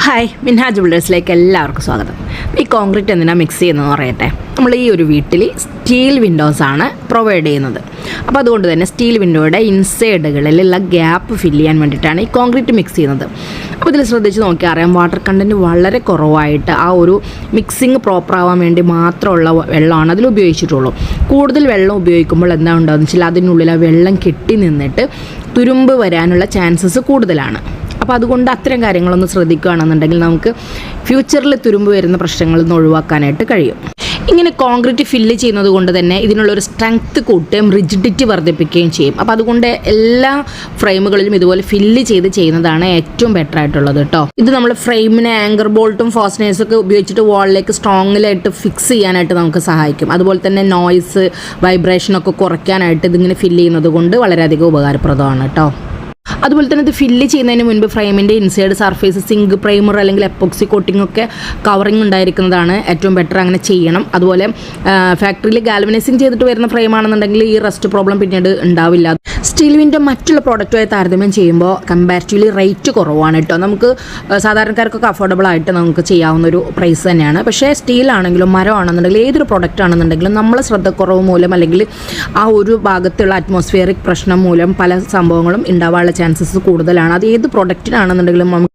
Hi Minhaj ബിൽഡേഴ്സിലേക്ക് എല്ലാവർക്കും സ്വാഗതം. ഈ കോൺക്രീറ്റ് എന്തിനാണ് മിക്സ് ചെയ്യുന്നതെന്ന് പറയട്ടെ. നമ്മൾ ഈ ഒരു വീട്ടിൽ സ്റ്റീൽ വിൻഡോസാണ് പ്രൊവൈഡ് ചെയ്യുന്നത്. അപ്പോൾ അതുകൊണ്ട് തന്നെ സ്റ്റീൽ വിൻഡോയുടെ ഇൻസൈഡുകളിലുള്ള ഗ്യാപ്പ് ഫില്ല് ചെയ്യാൻ വേണ്ടിയിട്ടാണ് ഈ കോൺക്രീറ്റ് മിക്സ് ചെയ്യുന്നത്. അപ്പോൾ ഇതിൽ ശ്രദ്ധിച്ച് നോക്കിയാൽ അറിയാം, വാട്ടർ കണ്ടൻറ്റ് വളരെ കുറവായിട്ട് ആ ഒരു മിക്സിങ് പ്രോപ്പർ ആവാൻ വേണ്ടി മാത്രമുള്ള വെള്ളമാണ് അതിൽ ഉപയോഗിച്ചിട്ടുള്ളൂ. കൂടുതൽ വെള്ളം ഉപയോഗിക്കുമ്പോൾ എന്താ ഉണ്ടാകുന്നത് വെച്ചാൽ അതിനുള്ളിൽ ആ വെള്ളം കെട്ടി നിന്നിട്ട് തുരുമ്പ് വരാനുള്ള ചാൻസസ് കൂടുതലാണ്. അപ്പോൾ അതുകൊണ്ട് അത്തരം കാര്യങ്ങളൊന്ന് ശ്രദ്ധിക്കുകയാണെന്നുണ്ടെങ്കിൽ നമുക്ക് ഫ്യൂച്ചറിൽ തുരുമ്പ് വരുന്ന പ്രശ്നങ്ങളിൽ നിന്ന് ഒഴിവാക്കാനായിട്ട് കഴിയും. ഇങ്ങനെ കോൺക്രീറ്റ് ഫില്ല് ചെയ്യുന്നത് കൊണ്ട് തന്നെ ഇതിനുള്ളൊരു സ്ട്രെങ്ത്ത് കൂട്ടുകയും റിജിഡിറ്റി വർദ്ധിപ്പിക്കുകയും ചെയ്യും. അപ്പോൾ അതുകൊണ്ട് എല്ലാ ഫ്രെയിമുകളിലും ഇതുപോലെ ഫില്ല് ചെയ്ത് ചെയ്യുന്നതാണ് ഏറ്റവും ബെറ്റർ ആയിട്ടുള്ളത് കേട്ടോ. ഇത് നമ്മൾ ഫ്രെയിമിനെ ആങ്കർ ബോൾട്ടും ഫാസ്റ്റനേഴ്സും ഒക്കെ ഉപയോഗിച്ചിട്ട് വാളിലേക്ക് സ്ട്രോങ്ങിലായിട്ട് ഫിക്സ് ചെയ്യാനായിട്ട് നമുക്ക് സഹായിക്കും. അതുപോലെ തന്നെ നോയ്സ് വൈബ്രേഷനൊക്കെ കുറയ്ക്കാനായിട്ട് ഇതിങ്ങനെ ഫില്ല് ചെയ്യുന്നത് കൊണ്ട് വളരെയധികം ഉപകാരപ്രദമാണ് കേട്ടോ. അതുപോലെ തന്നെ ഇത് ഫില്ല് ചെയ്യുന്നതിന് മുൻപ് ഫ്രെയിമിൻ്റെ ഇൻസൈഡ് സർഫേസ് സിങ്ക് പ്രൈമർ അല്ലെങ്കിൽ എപ്പോക്സി കോട്ടിംഗ് ഒക്കെ കവറിങ് ഉണ്ടായിരിക്കുന്നതാണ് ഏറ്റവും ബെറ്റർ. അങ്ങനെ ചെയ്യണം. അതുപോലെ ഫാക്ടറിയിൽ ഗാൽവനൈസിങ് ചെയ്തിട്ട് വരുന്ന ഫ്രെയിം ആണെന്നുണ്ടെങ്കിൽ ഈ റസ്റ്റ് പ്രോബ്ലം പിന്നീട് ഉണ്ടാവില്ല. സ്റ്റീൽ വിൻഡോ മറ്റുള്ള പ്രോഡക്റ്റുമായി താരതമ്യം ചെയ്യുമ്പോൾ കമ്പാരിറ്റീവ്ലി റേറ്റ് കുറവാണ് കേട്ടോ. നമുക്ക് സാധാരണക്കാർക്കൊക്കെ അഫോർഡബിൾ ആയിട്ട് നമുക്ക് ചെയ്യാവുന്ന ഒരു പ്രൈസ് തന്നെയാണ്. പക്ഷേ സ്റ്റീലാണെങ്കിലും മരം ആണെന്നുണ്ടെങ്കിലും ഏതൊരു പ്രോഡക്റ്റ് ആണെന്നുണ്ടെങ്കിലും നമ്മളെ ശ്രദ്ധക്കുറവ് മൂലം അല്ലെങ്കിൽ ആ ഒരു ഭാഗത്തുള്ള അറ്റ്മോസ്ഫിയറിക് പ്രശ്നം മൂലം പല സംഭവങ്ങളും ഉണ്ടാവാനുള്ള ചാൻസസ് കൂടുതലാണ്. അത് ഏത് പ്രൊഡക്റ്റിനാണെന്നുണ്ടെങ്കിലും